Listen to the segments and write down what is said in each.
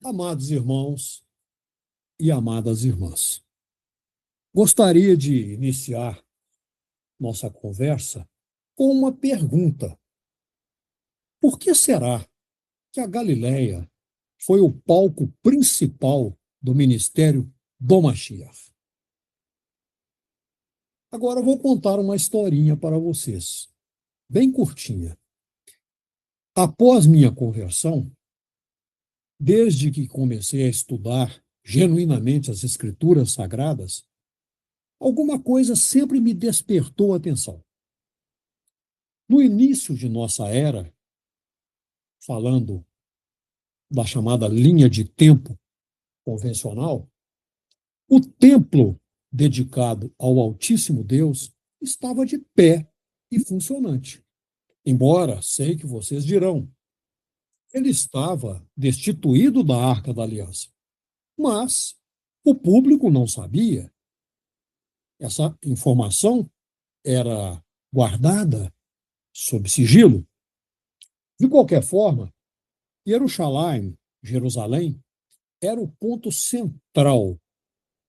Amados irmãos e amadas irmãs, gostaria de iniciar nossa conversa com uma pergunta. Por que será que a Galileia foi o palco principal do ministério do Mashiach? Agora eu vou contar uma historinha para vocês, bem curtinha. Após minha conversão, desde que comecei a estudar genuinamente as Escrituras Sagradas, alguma coisa sempre me despertou a atenção. No início de nossa era, falando da chamada linha de tempo convencional, o templo dedicado ao Altíssimo Deus estava de pé e funcionante. Embora, sei que vocês dirão, ele estava destituído da Arca da Aliança. Mas o público não sabia. Essa informação era guardada sob sigilo. De qualquer forma, Jerusalém, era o ponto central.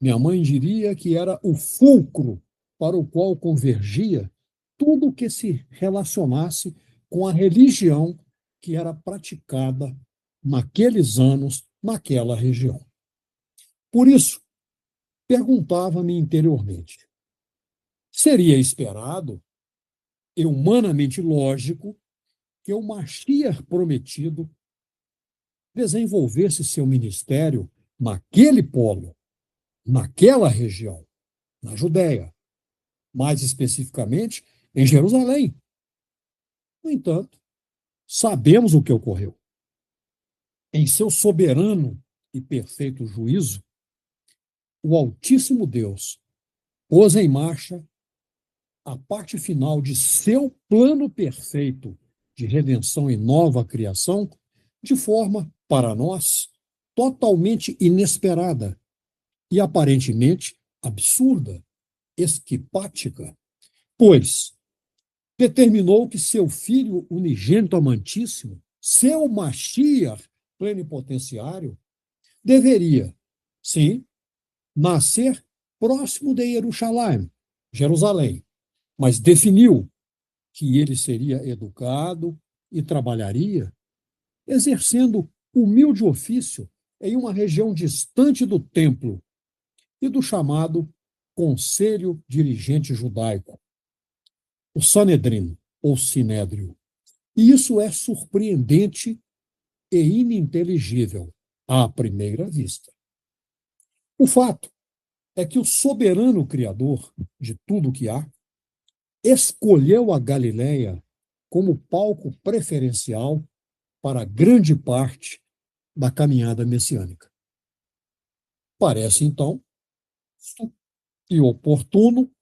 Minha mãe diria que era o fulcro para o qual convergia tudo o que se relacionasse com a religião que era praticada naqueles anos, naquela região. Por isso, perguntava-me interiormente: seria esperado e humanamente lógico que o Mashiach prometido desenvolvesse seu ministério naquele polo, naquela região, na Judéia, mais especificamente em Jerusalém? No entanto, sabemos o que ocorreu. Em seu soberano e perfeito juízo, o Altíssimo Deus pôs em marcha a parte final de seu plano perfeito de redenção e nova criação de forma, para nós, totalmente inesperada e aparentemente absurda, esquipática, pois determinou que seu Filho unigênito amantíssimo, seu Mashiach plenipotenciário, deveria, sim, nascer próximo de Jerusalém, mas definiu que ele seria educado e trabalharia, exercendo humilde ofício em uma região distante do templo e do chamado Conselho Dirigente Judaico, o Sanedrim, ou Sinédrio. E isso é surpreendente e ininteligível à primeira vista. O fato é que o soberano Criador de tudo o que há escolheu a Galileia como palco preferencial para grande parte da caminhada messiânica. Parece, então, justo e oportuno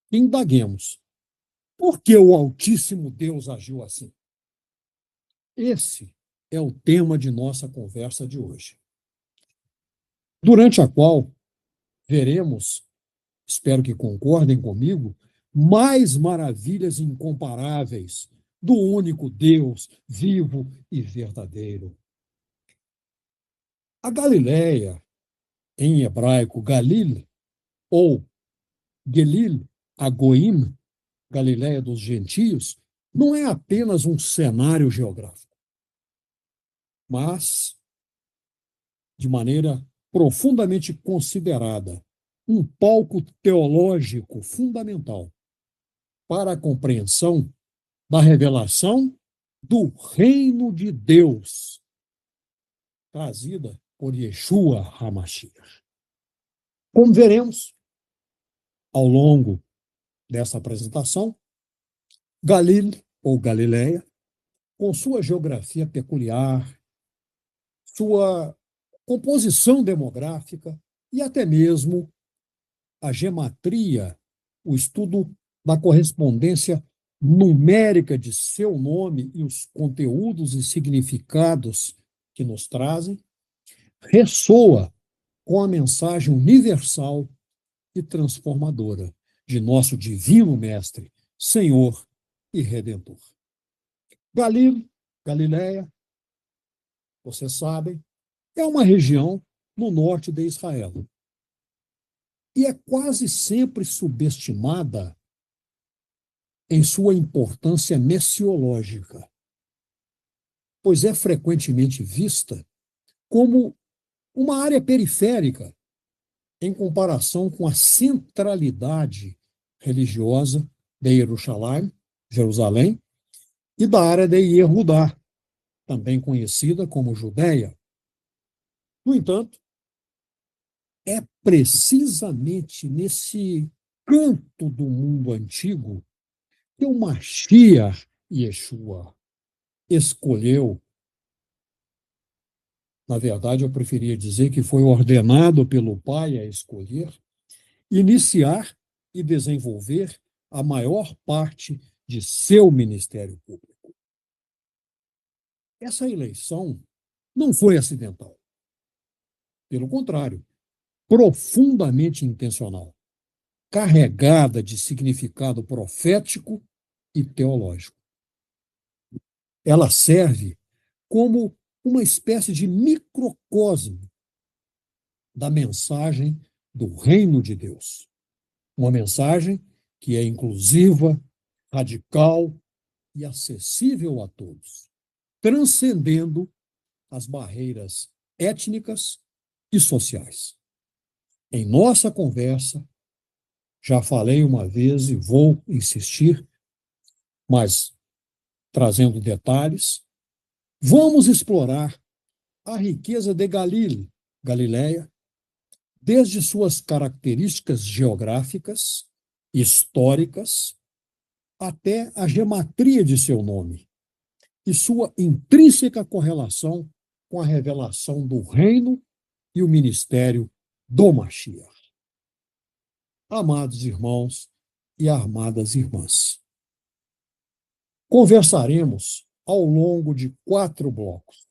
que indaguemos por que o Altíssimo Deus agiu assim. Esse é o tema de nossa conversa de hoje, durante a qual veremos, espero que concordem comigo, mais maravilhas incomparáveis do único Deus vivo e verdadeiro. A Galileia, em hebraico Galil, ou Gelil Agoim, Galileia dos gentios, não é apenas um cenário geográfico, mas, de maneira profundamente considerada, um palco teológico fundamental para a compreensão da revelação do reino de Deus, trazida por Yeshua HaMashiach. Como veremos ao longo dessa apresentação, Galil, ou Galileia, com sua geografia peculiar, sua composição demográfica e até mesmo a gematria, o estudo da correspondência numérica de seu nome e os conteúdos e significados que nos trazem, ressoa com a mensagem universal e transformadora de nosso divino Mestre, Senhor e Redentor. Galileia, vocês sabem, É uma região no norte de Israel e é quase sempre subestimada em sua importância missiológica, pois é frequentemente vista como uma área periférica em comparação com a centralidade religiosa de Jerusalém, e da área de Yehudá, também conhecida como Judéia. No entanto, é precisamente nesse canto do mundo antigo que o Mashiach Yeshua escolheu. Na verdade, eu preferia dizer que foi ordenado pelo Pai a escolher, iniciar e desenvolver a maior parte de seu ministério público. Essa eleição não foi acidental. Pelo contrário, profundamente intencional, carregada de significado profético e teológico. Ela serve como uma espécie de microcosmo da mensagem do reino de Deus. Uma mensagem que é inclusiva, radical e acessível a todos, transcendendo as barreiras étnicas e sociais. Em nossa conversa, já falei uma vez e vou insistir, mas trazendo detalhes, vamos explorar a riqueza de Galileia, desde suas características geográficas, históricas, até a gematria de seu nome e sua intrínseca correlação com a revelação do reino e o ministério do Mashiach. Amados irmãos e amadas irmãs, conversaremos ao longo de 4 blocos,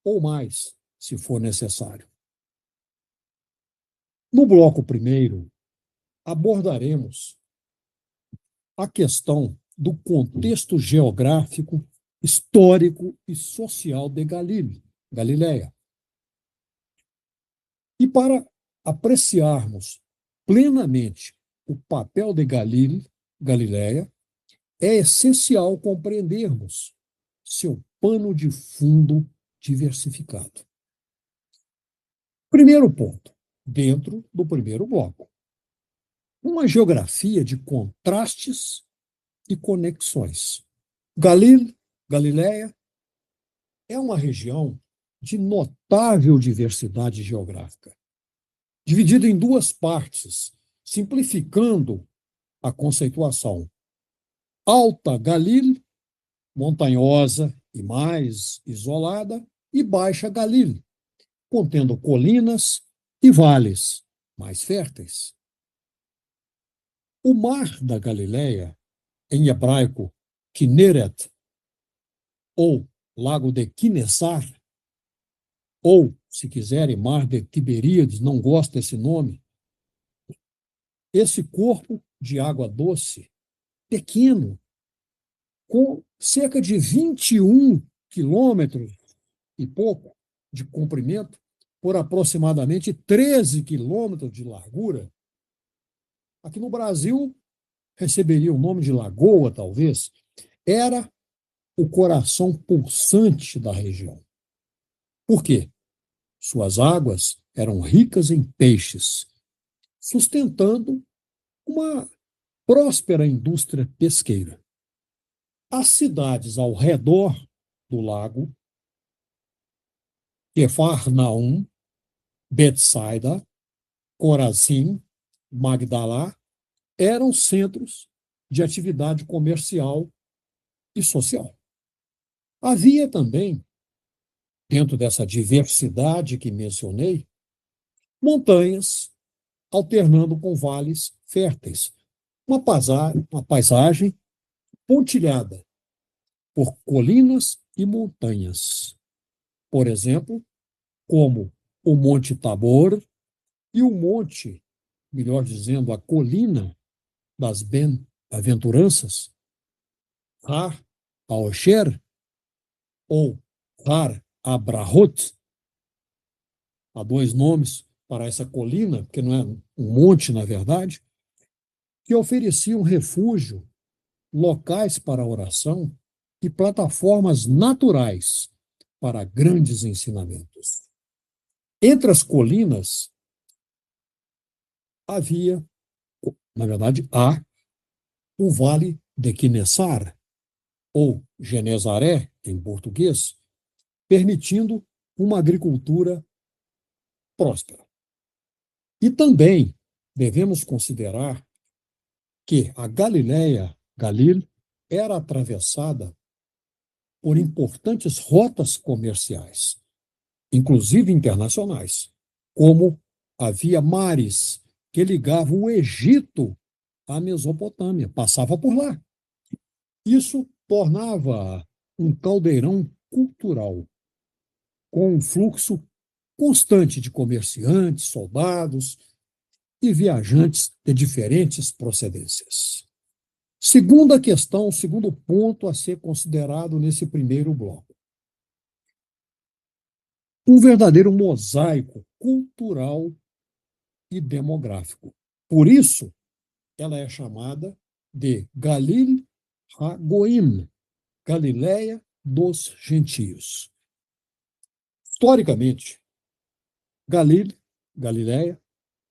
ou mais, se for necessário. No bloco primeiro, abordaremos a questão do contexto geográfico, histórico e social de Galileia. E para apreciarmos plenamente o papel de Galileia, é essencial compreendermos seu pano de fundo diversificado. Primeiro ponto, dentro do primeiro bloco. Uma geografia de contrastes e conexões. Galileia é uma região de notável diversidade geográfica, dividida em 2 partes, simplificando a conceituação. Alta Galil, montanhosa e mais isolada, e Baixa Galil, contendo colinas e vales mais férteis. O Mar da Galileia, em hebraico Kinneret, ou Lago de Quineçar, ou, se quiserem, Mar de Tiberíades, não gosto desse nome. Esse corpo de água doce, pequeno, com cerca de 21 quilômetros e pouco de comprimento, por aproximadamente 13 quilômetros de largura, aqui no Brasil receberia o nome de lagoa, talvez, era o coração pulsante da região. Por quê? Suas águas eram ricas em peixes, sustentando uma próspera indústria pesqueira. As cidades ao redor do lago, Quefarnaum, Betsaida, Corazim, Magdala, eram centros de atividade comercial e social. Havia também, dentro dessa diversidade que mencionei, montanhas alternando com vales férteis. Uma paisagem pontilhada por colinas e montanhas. Por exemplo, como o Monte Tabor e o monte, melhor dizendo, a colina das Bem-aventuranças, Har Aosher, ou Har Abrahot, há dois nomes para essa colina, porque não é um monte, na verdade, que ofereciam refúgio, locais para oração e plataformas naturais para grandes ensinamentos. Entre as colinas havia, na verdade, há o Vale de Quinessar, ou Genezaré, em português, permitindo uma agricultura próspera. E também devemos considerar que a Galileia, Galil, era atravessada por importantes rotas comerciais, inclusive internacionais, como a Via Maris, que ligava o Egito à Mesopotâmia, passava por lá. Isso tornava um caldeirão cultural, com um fluxo constante de comerciantes, soldados e viajantes de diferentes procedências. Segunda questão, segundo ponto a ser considerado nesse primeiro bloco. Um verdadeiro mosaico cultural e demográfico. Por isso, ela é chamada de Galil HaGoim, Galileia dos Gentios. Historicamente, Galileia,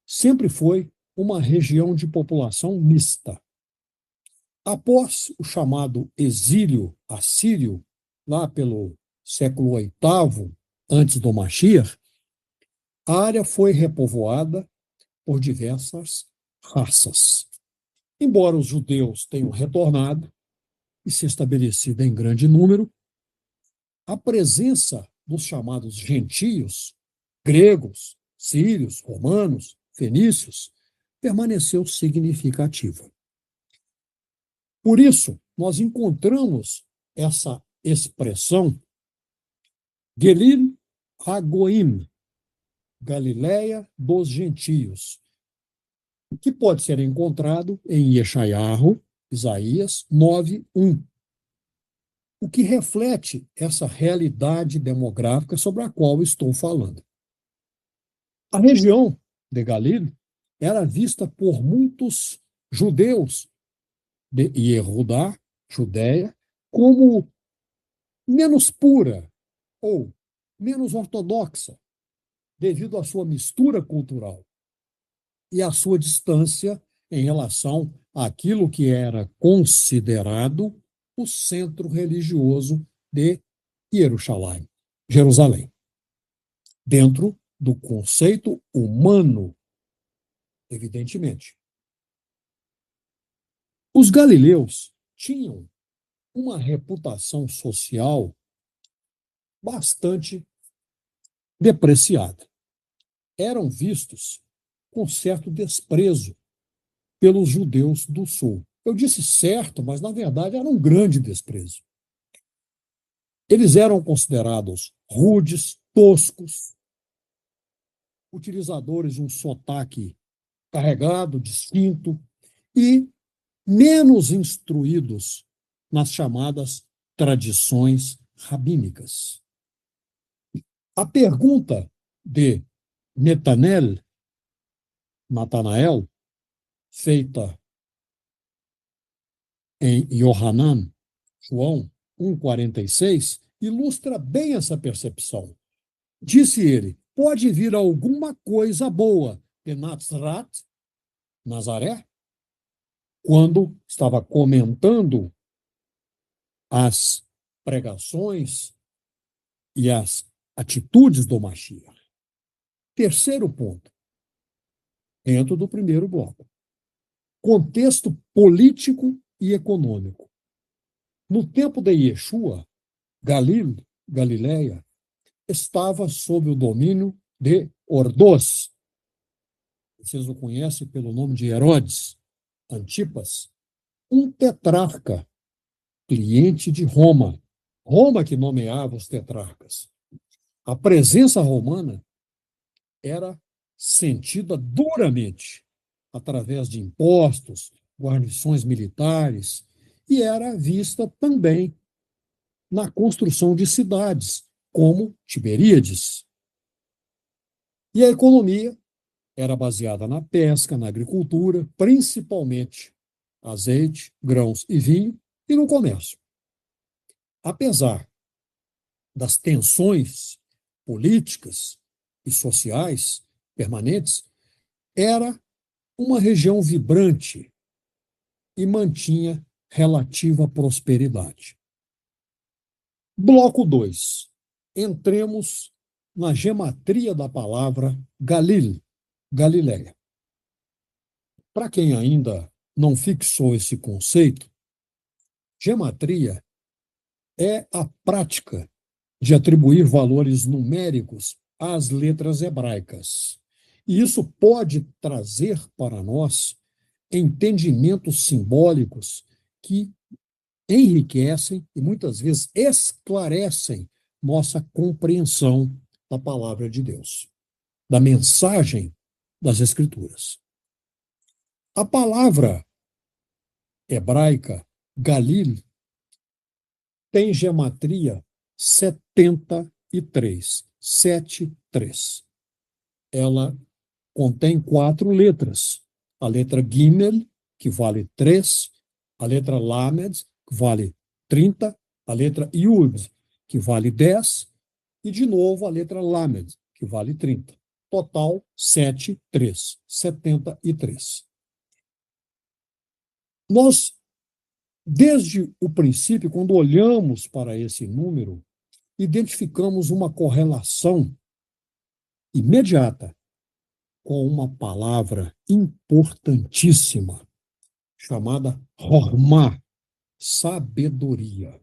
sempre foi uma região de população mista. Após o chamado exílio assírio, lá pelo século VIII, antes do Mashiach, a área foi repovoada por diversas raças. Embora os judeus tenham retornado e se estabelecido em grande número, a presença dos chamados gentios, gregos, sírios, romanos, fenícios, permaneceu significativa. Por isso, nós encontramos essa expressão Galil HaGoim, Galileia dos Gentios, que pode ser encontrado em Yeshayahu, Isaías 9:1, o que reflete essa realidade demográfica sobre a qual estou falando. A região de Galil era vista por muitos judeus de Yehudá, Judéia, como menos pura ou menos ortodoxa, devido à sua mistura cultural e à sua distância em relação àquilo que era considerado o centro religioso de Jerusalém, dentro do conceito humano, evidentemente. Os galileus tinham uma reputação social bastante depreciada. Eram vistos com certo desprezo pelos judeus do sul. Eu disse certo, mas na verdade era um grande desprezo. Eles eram considerados rudes, toscos, utilizadores de um sotaque carregado, distinto e menos instruídos nas chamadas tradições rabínicas. A pergunta de Natanael, feita em Yohanan, João 1,46, ilustra bem essa percepção. Disse ele: pode vir alguma coisa boa de Nazaré? Quando estava comentando as pregações e as atitudes do Mashiach. Terceiro ponto, dentro do primeiro bloco. Contexto político e econômico. No tempo de Yeshua, Galileia, estava sob o domínio de Ordos. Vocês o conhecem pelo nome de Herodes Antipas, um tetrarca, cliente de Roma. Roma que nomeava os tetrarcas. A presença romana era sentida duramente através de impostos, guarnições militares, e era vista também na construção de cidades, como Tiberíades. E a economia era baseada na pesca, na agricultura, principalmente azeite, grãos e vinho, e no comércio. Apesar das tensões políticas e sociais permanentes, era uma região vibrante e mantinha relativa prosperidade. Bloco 2. Entremos na gematria da palavra Galil, Galileia. Para quem ainda não fixou esse conceito, gematria é a prática de atribuir valores numéricos às letras hebraicas. E isso pode trazer para nós entendimentos simbólicos que enriquecem e muitas vezes esclarecem nossa compreensão da palavra de Deus, da mensagem das Escrituras. A palavra hebraica Galil tem gematria 73, 73. Ela contém 4 letras. A letra Gimel, que vale 3, a letra Lamed, que vale 30, a letra Yud, que vale 10, e de novo a letra Lamed, que vale 30. Total 73, 73. Nós, desde o princípio, quando olhamos para esse número, identificamos uma correlação imediata com uma palavra importantíssima chamada Hormá, sabedoria.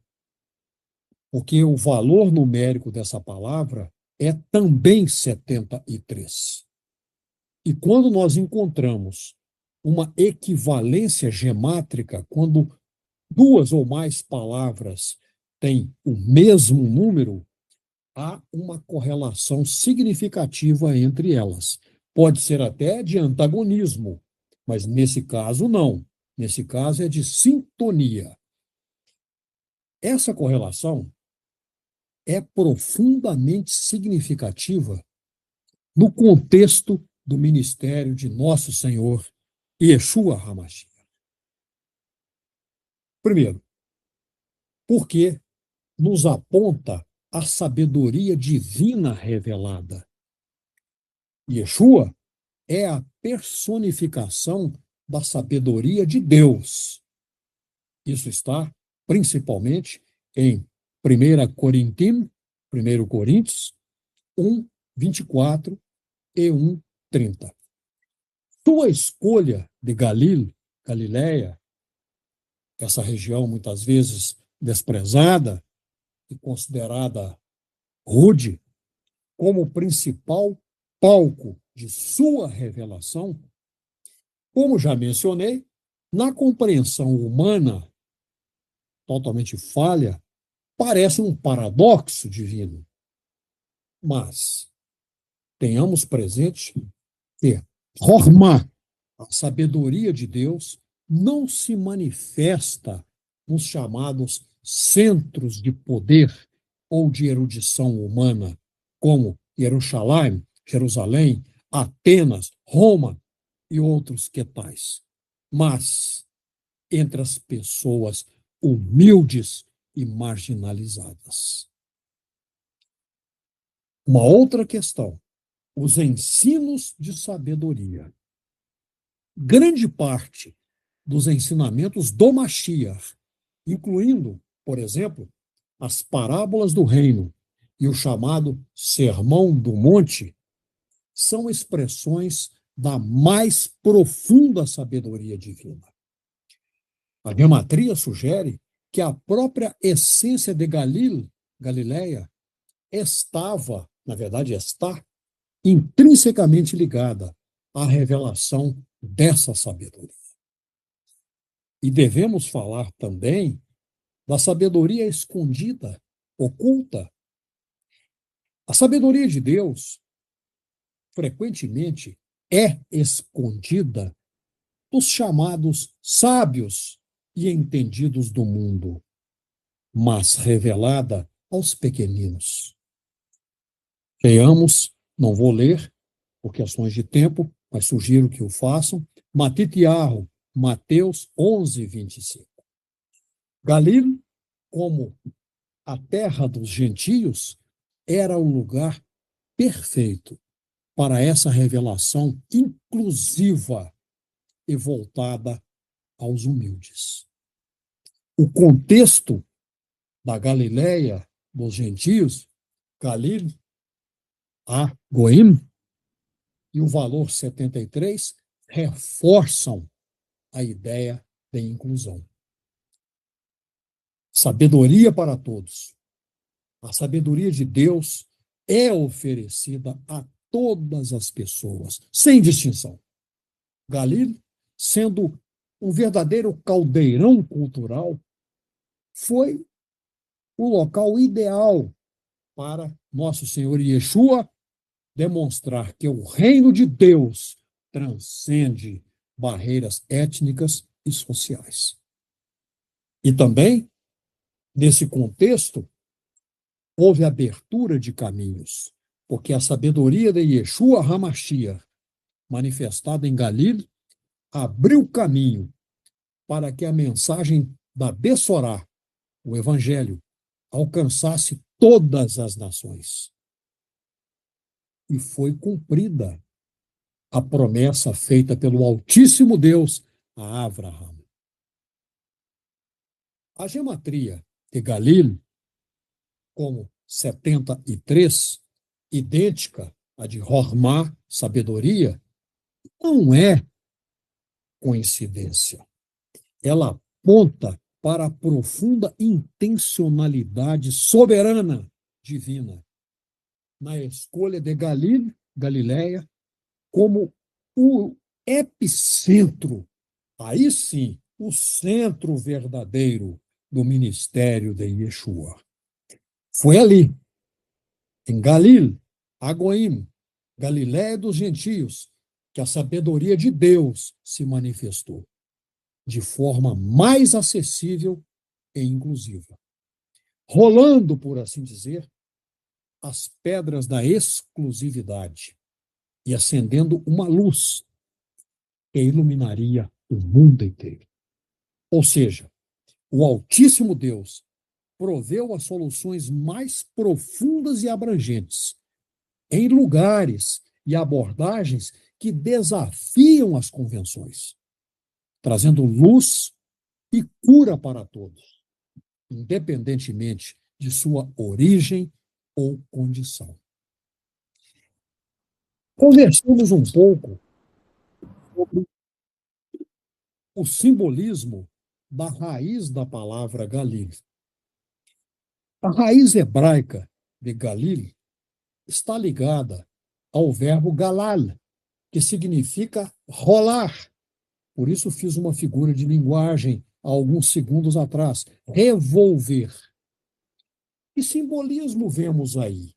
Porque o valor numérico dessa palavra é também 73. E quando nós encontramos uma equivalência gemátrica, quando 2 ou mais palavras têm o mesmo número, há uma correlação significativa entre elas. Pode ser até de antagonismo, mas nesse caso não. Nesse caso é de sintonia. Essa correlação é profundamente significativa no contexto do ministério de Nosso Senhor Yeshua HaMashiach. Primeiro, porque nos aponta a sabedoria divina revelada. Yeshua é a personificação da sabedoria de Deus. Isso está principalmente em 1 Coríntios 1, 24 e 1, 30. Sua escolha de Galileia, essa região muitas vezes desprezada e considerada rude, como principal palco de sua revelação, como já mencionei, na compreensão humana totalmente falha, parece um paradoxo divino. Mas tenhamos presente que Hormá, a sabedoria de Deus, não se manifesta nos chamados centros de poder ou de erudição humana, como Jerusalém, Atenas, Roma e outros que tais, mas entre as pessoas humildes e marginalizadas. Uma outra questão, os ensinos de sabedoria. Grande parte dos ensinamentos do Mashiach, incluindo, por exemplo, as parábolas do reino e o chamado Sermão do Monte, são expressões da mais profunda sabedoria divina. A gematria sugere que a própria essência de Galileia, estava, na verdade está, intrinsecamente ligada à revelação dessa sabedoria. E devemos falar também da sabedoria escondida, oculta. A sabedoria de Deus, frequentemente, é escondida dos chamados sábios e entendidos do mundo, mas revelada aos pequeninos. Leamos, não vou ler por questões de tempo, mas sugiro que o façam. Matitiarro, Mateus 11, 25. Galil, como a terra dos gentios, era o lugar perfeito para essa revelação inclusiva e voltada aos humildes. O contexto da Galileia dos gentios, Galil, a Goim, e o valor 73 reforçam a ideia de inclusão. Sabedoria para todos. A sabedoria de Deus é oferecida a todas as pessoas, sem distinção. Galil, sendo um verdadeiro caldeirão cultural, foi o local ideal para nosso Senhor Yeshua demonstrar que o reino de Deus transcende barreiras étnicas e sociais. E também, nesse contexto, houve abertura de caminhos, porque a sabedoria de Yeshua HaMashiach, manifestada em Galil, abriu caminho para que a mensagem da Bessorá, o Evangelho, alcançasse todas as nações. E foi cumprida a promessa feita pelo Altíssimo Deus a Abraão. A gematria de Galil, como 73, idêntica à de Hormá, sabedoria, não é coincidência. Ela aponta para a profunda intencionalidade soberana divina na escolha de Galileia, como o epicentro, aí sim, o centro verdadeiro do ministério de Yeshua. Foi ali, em Galil, Agoim, Galiléia dos gentios, que a sabedoria de Deus se manifestou de forma mais acessível e inclusiva, rolando, por assim dizer, as pedras da exclusividade e acendendo uma luz que iluminaria o mundo inteiro. Ou seja, o Altíssimo Deus proveu as soluções mais profundas e abrangentes em lugares e abordagens que desafiam as convenções, trazendo luz e cura para todos, independentemente de sua origem ou condição. Conversamos um pouco sobre o simbolismo da raiz da palavra Galil. A raiz hebraica de Galil está ligada ao verbo galal, que significa rolar. Por isso fiz uma figura de linguagem há alguns segundos atrás. Revolver. Que simbolismo vemos aí?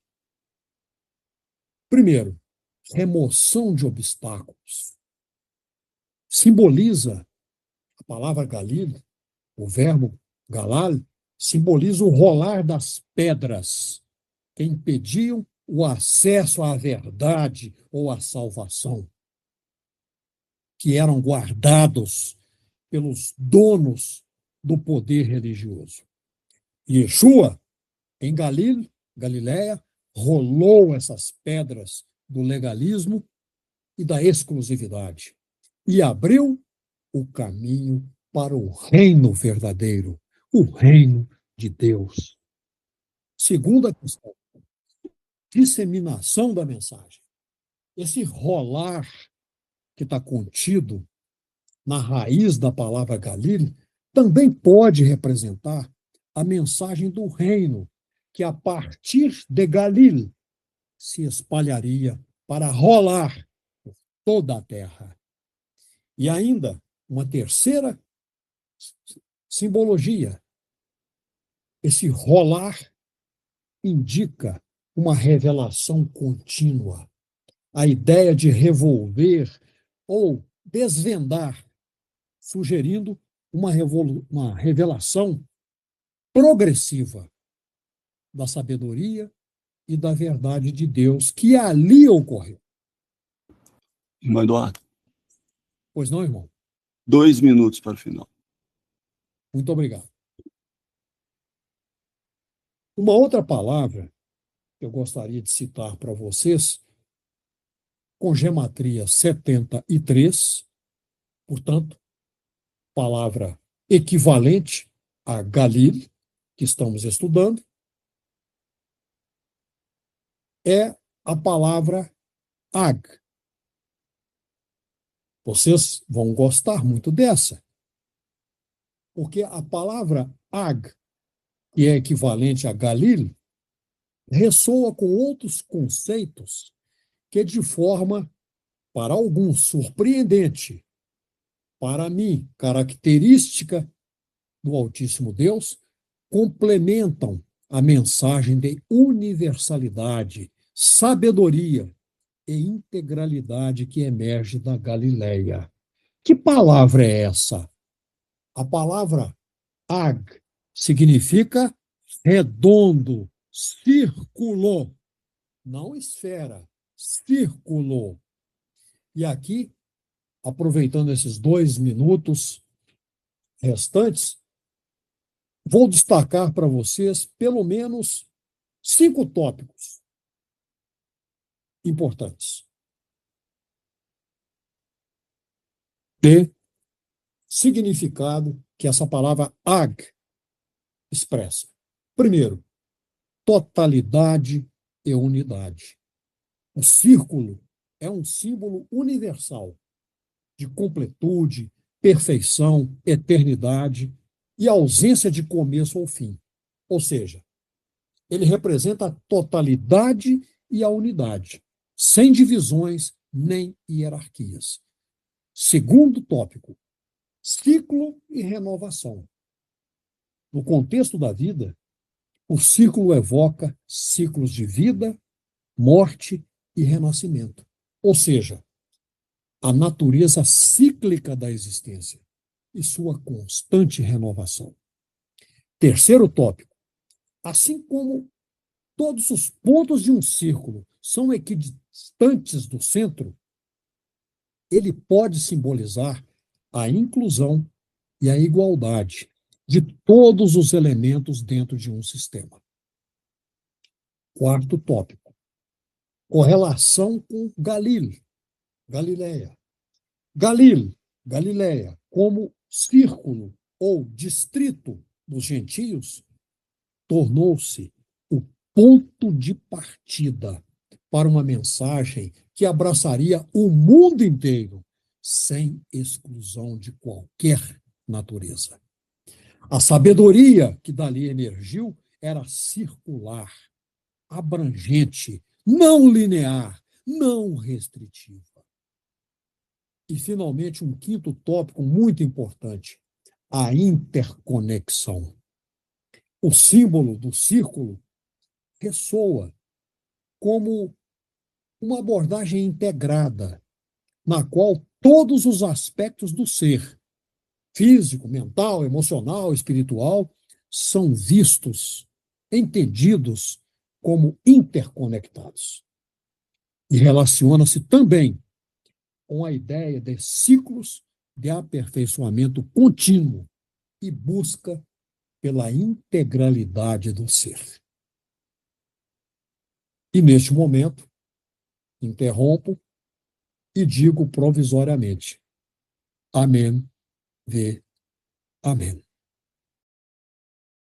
Primeiro, remoção de obstáculos. Simboliza a palavra Galil, o verbo galal, simboliza o rolar das pedras que impediam o acesso à verdade ou à salvação, que eram guardados pelos donos do poder religioso. Yeshua, em Galileia, rolou essas pedras do legalismo e da exclusividade e abriu o caminho para o reino verdadeiro, o reino de Deus. Segunda questão, disseminação da mensagem. Esse rolar que está contido na raiz da palavra Galil também pode representar a mensagem do reino, que a partir de Galil se espalharia para rolar por toda a terra. E ainda uma terceira simbologia. Esse rolar indica uma revelação contínua, a ideia de revolver ou desvendar, sugerindo uma revelação progressiva da sabedoria e da verdade de Deus que ali ocorreu. Irmão Eduardo, Pois não, irmão? 2 minutos para o final. Muito obrigado. Uma outra palavra que eu gostaria de citar para vocês, com gematria 73, portanto, palavra equivalente a Galil, que estamos estudando, é a palavra Ag. Vocês vão gostar muito dessa, porque a palavra Ag, que é equivalente a Galil, ressoa com outros conceitos que, de forma, para alguns, surpreendente, para mim, característica do Altíssimo Deus, complementam a mensagem de universalidade, sabedoria e integralidade que emerge da Galileia. Que palavra é essa? A palavra ag significa redondo, círculo, não esfera, círculo. E aqui, aproveitando esses 2 minutos restantes, vou destacar para vocês pelo menos 5 tópicos importantes de significado que essa palavra ag expressa. Primeiro, totalidade e unidade. O círculo é um símbolo universal de completude, perfeição, eternidade e ausência de começo ou fim. Ou seja, ele representa a totalidade e a unidade, sem divisões nem hierarquias. Segundo tópico, ciclo e renovação. No contexto da vida, o círculo evoca ciclos de vida, morte e renascimento. Ou seja, a natureza cíclica da existência e sua constante renovação. Terceiro tópico, assim como todos os pontos de um círculo são equidistantes do centro, ele pode simbolizar a inclusão e a igualdade de todos os elementos dentro de um sistema. Quarto tópico, correlação com Galileia. Galileia, como círculo ou distrito dos gentios, tornou-se o ponto de partida para uma mensagem que abraçaria o mundo inteiro, sem exclusão de qualquer natureza. A sabedoria que dali emergiu era circular, abrangente, não linear, não restritiva. E, finalmente, um quinto tópico muito importante, a interconexão. O símbolo do círculo ressoa como uma abordagem integrada, na qual todos os aspectos do ser, físico, mental, emocional, espiritual, são vistos, entendidos como interconectados. E relaciona-se também com a ideia de ciclos de aperfeiçoamento contínuo e busca pela integralidade do ser. E, neste momento, interrompo e digo provisoriamente: Amém, vê, amém.